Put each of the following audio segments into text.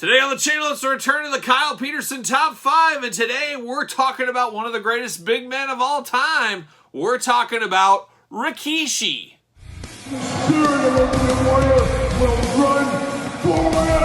Today on the channel, it's a return to the Kyle Peterson Top 5, and today we're talking about one of the greatest big men of all time. We're talking about Rikishi. The spirit of Ultimate Warrior will run forever!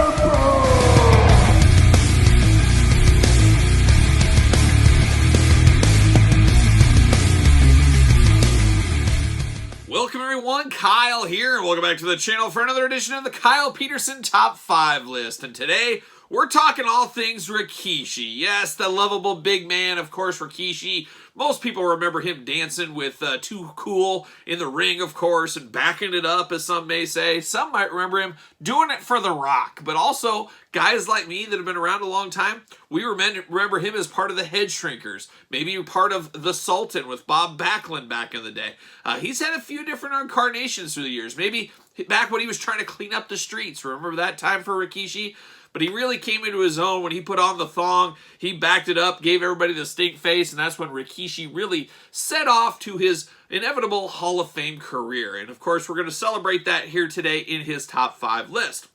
Welcome everyone, Kyle here, and welcome back to the channel for another edition of the Kyle Peterson Top 5 list. And today, we're talking all things Rikishi. Yes, the lovable big man, of course, Rikishi. Most people remember him dancing with Too Cool in the ring, of course, and backing it up, as some may say. Some might remember him doing it for The Rock. But also, guys like me that have been around a long time, we remember him as part of the Head Shrinkers. Maybe part of The Sultan with Bob Backlund back in the day. He's had a few different incarnations through the years. Maybe back when he was trying to clean up the streets. Remember that time for Rikishi? But he really came into his own when he put on the thong. He backed it up, gave everybody the stink face, and that's when Rikishi really set off to his inevitable Hall of Fame career. And of course, we're going to celebrate that here today in his top 5 list.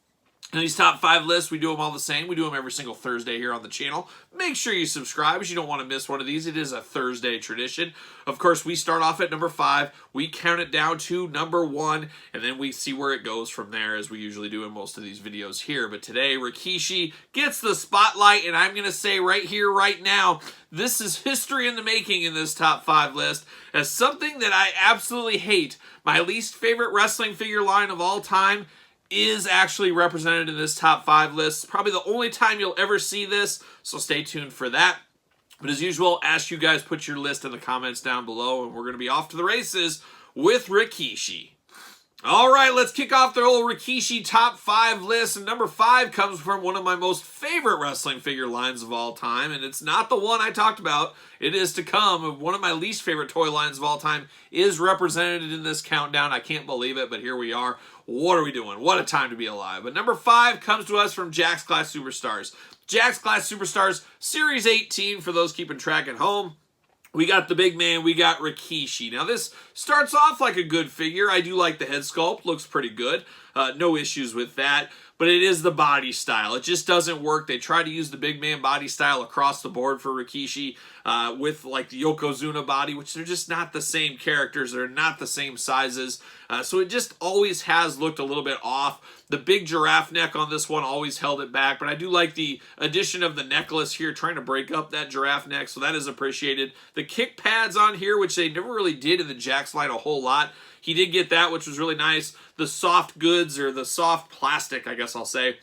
And these top 5 lists, we do them all the same. We do them every single Thursday here on the channel. Make sure you subscribe as you don't want to miss one of these. It is a Thursday tradition. Of course, we start off at number 5. We count it down to number 1. And then we see where it goes from there, as we usually do in most of these videos here. But today, Rikishi gets the spotlight. And I'm going to say right here, right now, this is history in the making in this top 5 list. As something that I absolutely hate, my least favorite wrestling figure line of all time is actually represented in this top 5 list. Probably the only time you'll ever see this, so stay tuned for that. But as usual, ask you guys put your list in the comments down below, and we're going to be off to the races with Rikishi. All right, let's kick off the old Rikishi top 5 list. And number 5 comes from one of my most favorite wrestling figure lines of all time. And it's not the one I talked about. It is to come. One of my least favorite toy lines of all time is represented in this countdown. I can't believe it, but here we are. What are we doing? What a time to be alive. But number 5 comes to us from Jakks Class Superstars. Jakks Class Superstars Series 18, for those keeping track at home. We got the big man, we got Rikishi. Now this starts off like a good figure. I do like the head sculpt, looks pretty good. No issues with that. But it is the body style. It just doesn't work. They try to use the big man body style across the board for Rikishi with like the Yokozuna body, which they're just not the same characters. They're not the same sizes. So it just always has looked a little bit off. The big giraffe neck on this one always held it back, but I do like the addition of the necklace here, trying to break up that giraffe neck, so that is appreciated. The kick pads on here, which they never really did in the Jakks line a whole lot. He did get that, which was really nice. The soft goods, or the soft plastic, I guess I'll say,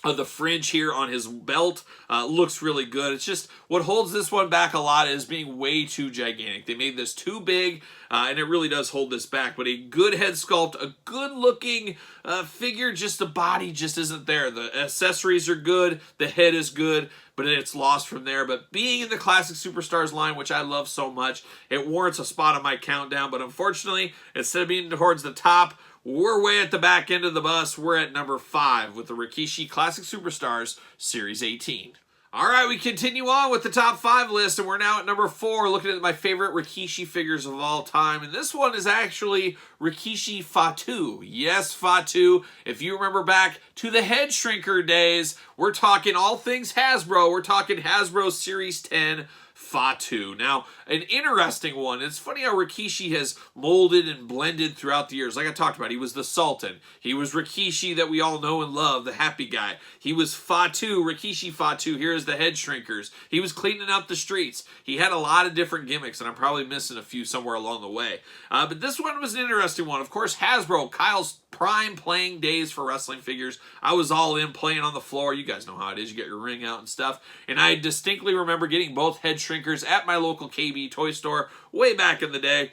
the fringe here on his belt looks really good. It's just what holds this one back a lot is being way too gigantic. They made this too big, and it really does hold this back. But a good head sculpt, a good looking figure, just the body just isn't there. The accessories are good, the head is good, but it's lost from there. But being in the Classic Superstars line, which I love so much, it warrants a spot on my countdown. But unfortunately, instead of being towards the top, we're way at the back end of the bus. We're at number 5 with the Rikishi Classic Superstars Series 18. All right, we continue on with the top 5 list, and we're now at number 4, looking at my favorite Rikishi figures of all time. And this one is actually Rikishi Fatu. Yes, Fatu. If you remember back to the Head Shrinker days, we're talking all things Hasbro. We're talking Hasbro Series 10 Fatu. Now, an interesting one. It's funny how Rikishi has molded and blended throughout the years. Like I talked about, he was the Sultan. He was Rikishi that we all know and love, the happy guy. He was Fatu, Rikishi Fatu. Here's the Head Shrinkers. He was cleaning up the streets. He had a lot of different gimmicks, and I'm probably missing a few somewhere along the way. But this one was an interesting one. Of course, Hasbro, Kyle's prime playing days for wrestling figures. I was all in playing on the floor. You guys know how it is. You get your ring out and stuff. And I distinctly remember getting both Head Shrinkers at my local KB toy store way back in the day.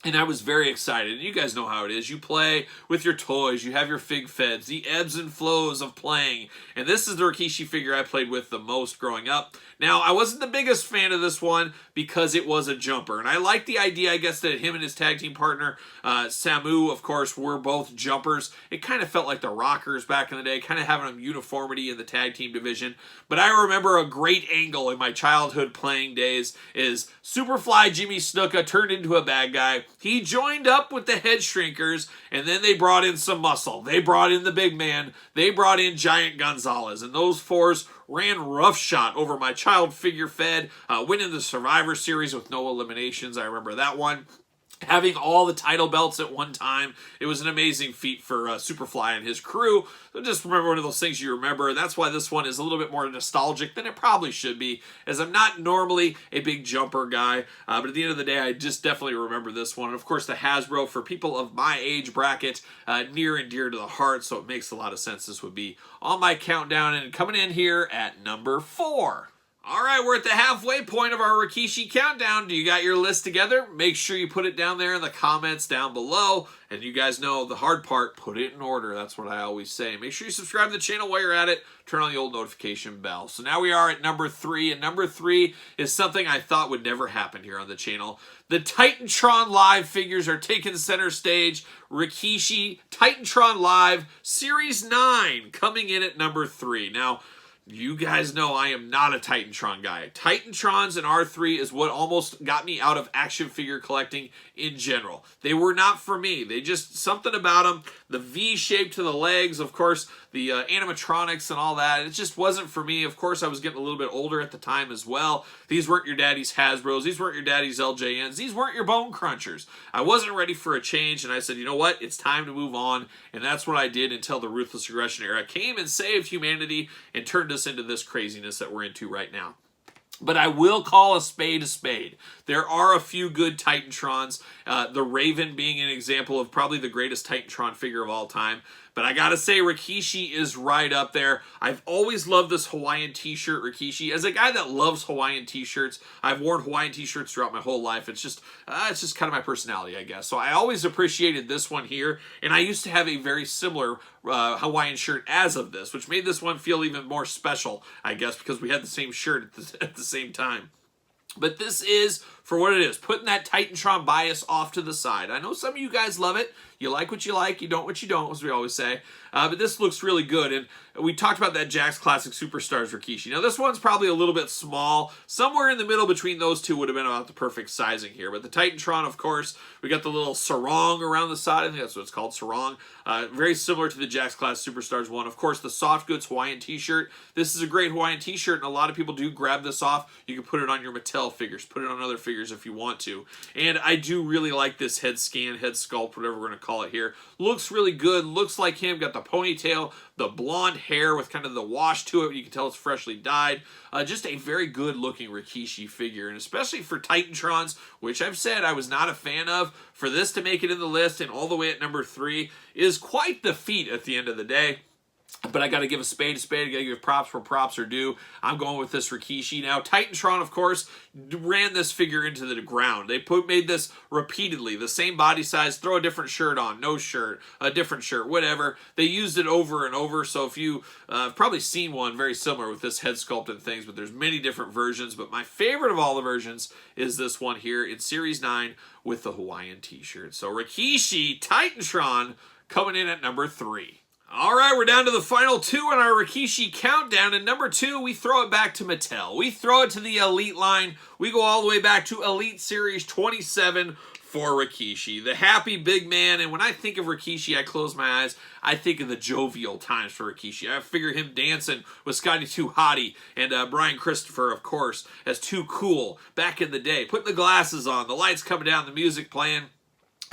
And I was very excited. And you guys know how it is. You play with your toys. You have your fig feds. The ebbs and flows of playing. And this is the Rikishi figure I played with the most growing up. Now, I wasn't the biggest fan of this one because it was a jumper. And I like the idea, I guess, that him and his tag team partner, Samu, of course, were both jumpers. It kind of felt like the Rockers back in the day, kind of having a uniformity in the tag team division. But I remember a great angle in my childhood playing days is Superfly Jimmy Snuka turned into a bad guy. He joined up with the head shrinkers, and then they brought in some muscle. They brought in the big man. They brought in Giant Gonzalez, and those fours ran roughshod over my child figure fed, winning the Survivor Series with no eliminations. I remember that one. Having all the title belts at one time, it was an amazing feat for Superfly and his crew. So just remember, one of those things you remember. That's why this one is a little bit more nostalgic than it probably should be, as I'm not normally a big jumper guy. But at the end of the day, I just definitely remember this one. And of course, the Hasbro, for people of my age bracket, near and dear to the heart, so it makes a lot of sense this would be on my countdown. And coming in here at number 4. All right, we're at the halfway point of our Rikishi countdown. Do you got your list together? Make sure you put it down there in the comments down below. And you guys know the hard part, put it in order. That's what I always say. Make sure you subscribe to the channel while you're at it. Turn on the old notification bell. So now we are at number 3. And number 3 is something I thought would never happen here on the channel. The Titantron Live figures are taking center stage. Rikishi Titantron Live Series 9 coming in at number 3. Now, you guys know I am not a Titantron guy. Titantrons and R3 is what almost got me out of action figure collecting in general. They were not for me. They just, something about them, the V shape to the legs, of course, the animatronics and all that, it just wasn't for me. Of course, I was getting a little bit older at the time as well. These weren't your daddy's Hasbros. These weren't your daddy's LJNs. These weren't your Bone Crunchers. I wasn't ready for a change, and I said, you know what? It's time to move on, and that's what I did until the Ruthless Aggression era came and saved humanity and turned us into this craziness that we're into right now. But I will call a spade a spade. There are a few good Titantrons, the Raven being an example of probably the greatest Titantron figure of all time. But I gotta say, Rikishi is right up there. I've always loved this Hawaiian t-shirt, Rikishi. As a guy that loves Hawaiian t-shirts, I've worn Hawaiian t-shirts throughout my whole life. It's just kind of my personality, I guess. So I always appreciated this one here. And I used to have a very similar Hawaiian shirt as of this, which made this one feel even more special, I guess, because we had the same shirt at the same time. But this is, for what it is, putting that Titantron bias off to the side. I know some of you guys love it. You like what you like, you don't what you don't, as we always say. But this looks really good. And we talked about that Jakks Classic Superstars Rikishi. Now, this one's probably a little bit small. Somewhere in the middle between those two would have been about the perfect sizing here. But the Titantron, of course, we got the little sarong around the side. I think that's what it's called, sarong. Very similar to the Jakks Classic Superstars one. Of course, the Soft Goods Hawaiian t-shirt. This is a great Hawaiian t-shirt, and a lot of people do grab this off. You can put it on your Mattel figures, put it on other figures if you want to. And I do really like this head scan, head sculpt, whatever we're going to call it here. Looks really good. Looks like him. Got the ponytail, the blonde hair with kind of the wash to it. You can tell it's freshly dyed. Just a very good looking Rikishi figure. And especially for Titantrons, which I've said I was not a fan of, for this to make it in the list and all the way at number 3 is quite the feat at the end of the day. But I got to give a spade. I got to give props where props are due. I'm going with this Rikishi. Now, Titantron, of course, ran this figure into the ground. They made this repeatedly. The same body size, throw a different shirt on, no shirt, a different shirt, whatever. They used it over and over. So if you have probably seen one very similar with this head sculpt and things, but there's many different versions. But my favorite of all the versions is this one here in Series 9 with the Hawaiian t-shirt. So Rikishi, Titantron, coming in at number 3. All right, we're down to the final 2 in our Rikishi countdown. And number 2, we throw it back to Mattel. We throw it to the Elite line. We go all the way back to Elite Series 27 for Rikishi, the happy big man. And when I think of Rikishi, I close my eyes. I think of the jovial times for Rikishi. I figure him dancing with Scotty 2 Hottie and Brian Christopher, of course, as Too Cool back in the day. Putting the glasses on, the lights coming down, the music playing.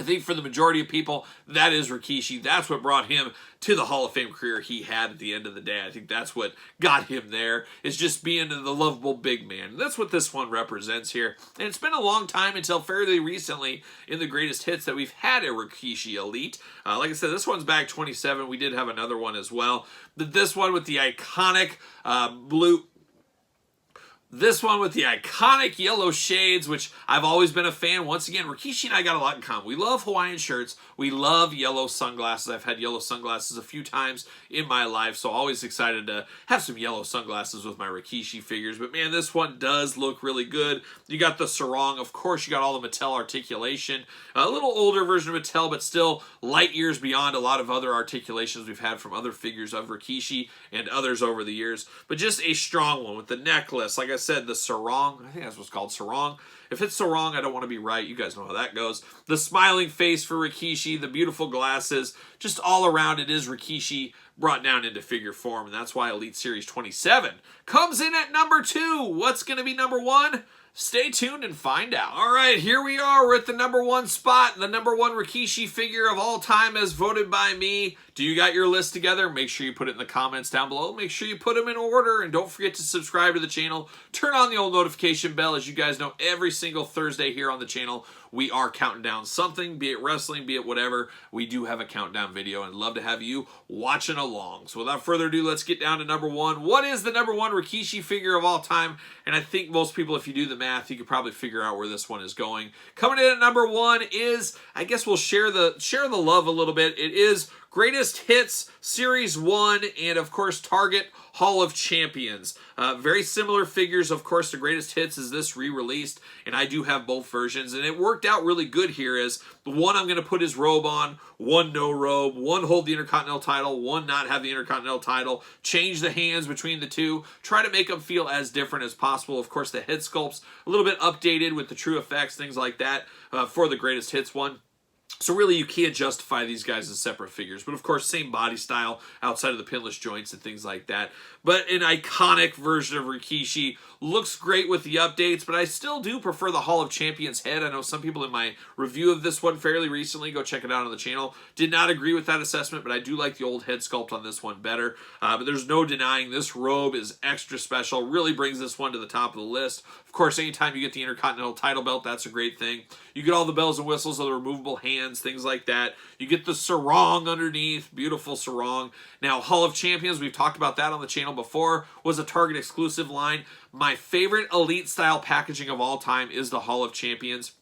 I think for the majority of people, that is Rikishi. That's what brought him to the Hall of Fame career he had at the end of the day. I think that's what got him there, is just being the lovable big man. And that's what this one represents here. And it's been a long time until fairly recently in the greatest hits that we've had a Rikishi Elite. Like I said, this one's back 27. We did have another one as well. But this one with the iconic blue... This one with the iconic yellow shades, which I've always been a fan. Once again, Rikishi and I got a lot in common. We love Hawaiian shirts. We love yellow sunglasses. I've had yellow sunglasses a few times in my life, so always excited to have some yellow sunglasses with my Rikishi figures. But man, this one does look really good. You got the sarong. Of course, you got all the Mattel articulation. A little older version of Mattel, but still light years beyond a lot of other articulations we've had from other figures of Rikishi and others over the years. But just a strong one with the necklace. Like I said, the sarong. I think that's what's called, sarong. If it's sarong, I don't want to be right. You guys know how that goes. The smiling face for Rikishi, the beautiful glasses, just all around it is Rikishi brought down into figure form, and that's why Elite Series 27 comes in at number 2. What's going to be number 1? Stay tuned and find out. All right, here we are. We're at the number 1 spot. The number 1 Rikishi figure of all time as voted by me. Do you got your list together? Make sure you put it in the comments down below. Make sure you put them in order. And don't forget to subscribe to the channel. Turn on the old notification bell. As you guys know, every single Thursday here on the channel, we are counting down something, be it wrestling, be it whatever. We do have a countdown video and love to have you watching along. So without further ado, let's get down to number 1. What is the number 1 Rikishi figure of all time? And I think most people, if you do the math, you could probably figure out where this one is going. Coming in at number 1 is, I guess we'll share the love a little bit. It is Greatest Hits Series 1 and, of course, Target Hall of Champions. Very similar figures. Of course, the Greatest Hits is this re-released, and I do have both versions, and it worked out really good here as the one I'm going to put his robe on, one no robe, one hold the Intercontinental title, one not have the Intercontinental title, change the hands between the two, try to make them feel as different as possible. Of course, the head sculpt's a little bit updated with the true effects, things like that, for the Greatest Hits one. So really, you can't justify these guys as separate figures. But of course, same body style outside of the pinless joints and things like that. But an iconic version of Rikishi. Looks great with the updates, but I still do prefer the Hall of Champions head. I know some people in my review of this one fairly recently, go check it out on the channel, did not agree with that assessment, but I do like the old head sculpt on this one better. But there's no denying this robe is extra special. Really brings this one to the top of the list. Of course, anytime you get the Intercontinental title belt, that's a great thing. You get all the bells and whistles of the removable hands, things like that. You get the sarong underneath, beautiful sarong. Now, Hall of Champions, we've talked about that on the channel before, was a Target exclusive line. My favorite Elite style packaging of all time is the Hall of Champions.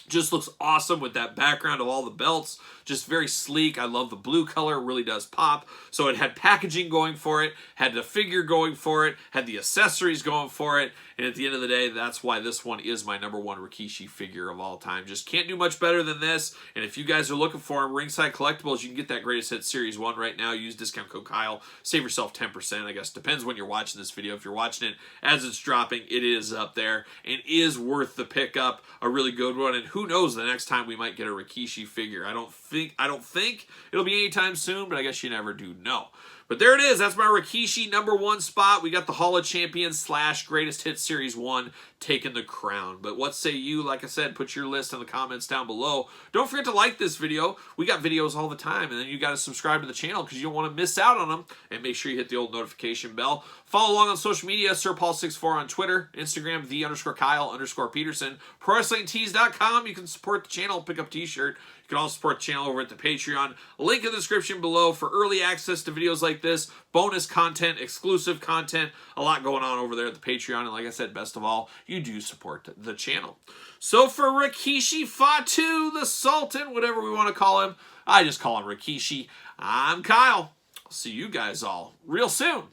Just looks awesome with that background of all the belts. Just very sleek. I love the blue color. It really does pop. So it had packaging going for it, had the figure going for it, had the accessories going for it. And at the end of the day, that's why this one is my number 1 Rikishi figure of all time. Just can't do much better than this. And if you guys are looking for them, Ringside Collectibles, you can get that Greatest Hits Series 1 right now. Use discount code Kyle. Save yourself 10%, I guess. Depends when you're watching this video. If you're watching it as it's dropping, it is up there and is worth the pickup. A really good one. And who knows the next time we might get a Rikishi figure. I don't think it'll be anytime soon, but I guess you never do know. But there it is. That's my Rikishi number 1 spot. We got the Hall of Champions / Greatest Hits Series 1 taking the crown. But what say you? Like I said, put your list in the comments down below. Don't forget to like this video. We got videos all the time. And then you got to subscribe to the channel because you don't want to miss out on them. And make sure you hit the old notification bell. Follow along on social media. SirPaul64 on Twitter, Instagram, _Kyle_Peterson. ProWrestlingTees.com. You can support the channel, pick up a t-shirt. You can also support the channel over at the Patreon. Link in the description below for early access to videos like this, bonus content, exclusive content, a lot going on over there at the Patreon. And like I said, best of all, you do support the channel. So for Rikishi Fatu, the Sultan, whatever we want to call him, I just call him Rikishi. I'm Kyle. I'll see you guys all real soon.